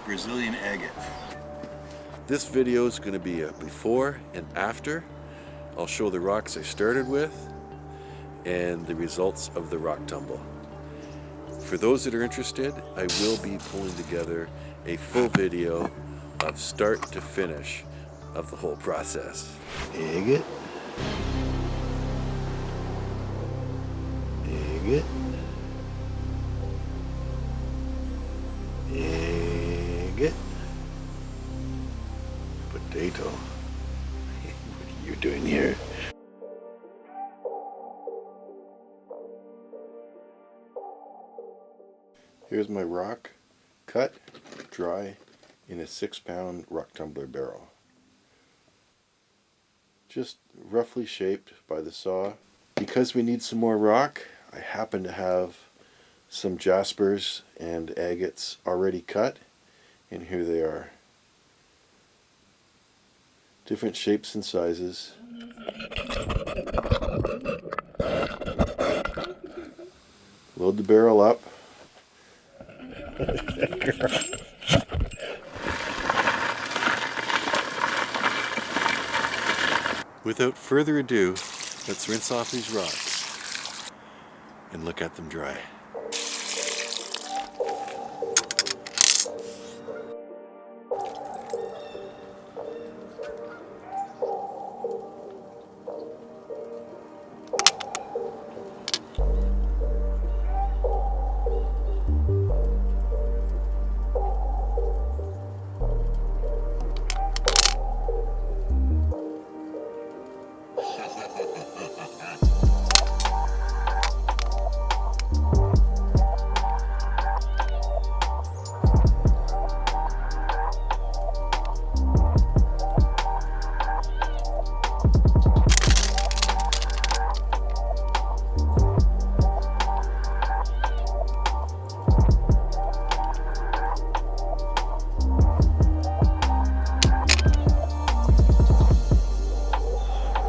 Brazilian agate. This video is going to be a before and after. I'll show the rocks I started with and the results of the rock tumble. For those that are interested, I will be pulling together a full video of start to finish of the whole process. Agate. Agate. Agate. Potato. What are you doing here? Here's my rock, cut, dry, in a 6-pound rock tumbler barrel. Just roughly shaped by the saw. Because we need some more rock, I happen to have some jaspers and agates already cut, and here they are. Different shapes and sizes. Load the barrel up. Without further ado, let's rinse off these rocks and look at them dry.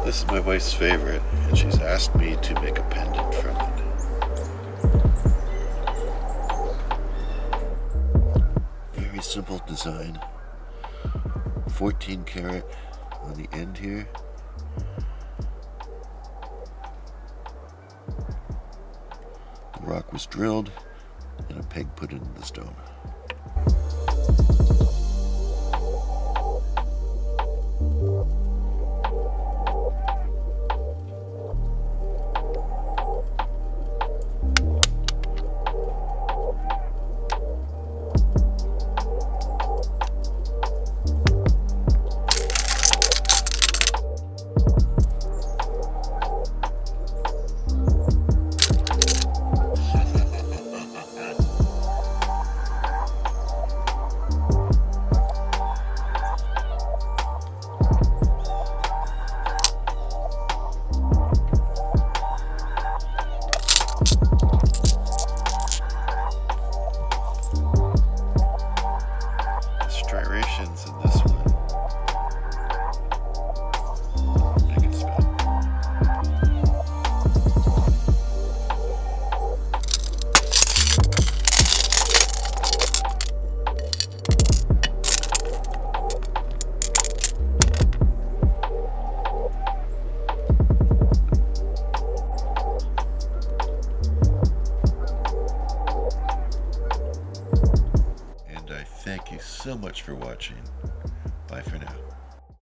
This is my wife's favorite, and she's asked me to make a pendant from it. Very simple design. 14 karat on the end here. The rock was drilled and a peg put into the stone. Striations in this one. Make it spin. Thank you so much for watching. Bye for now.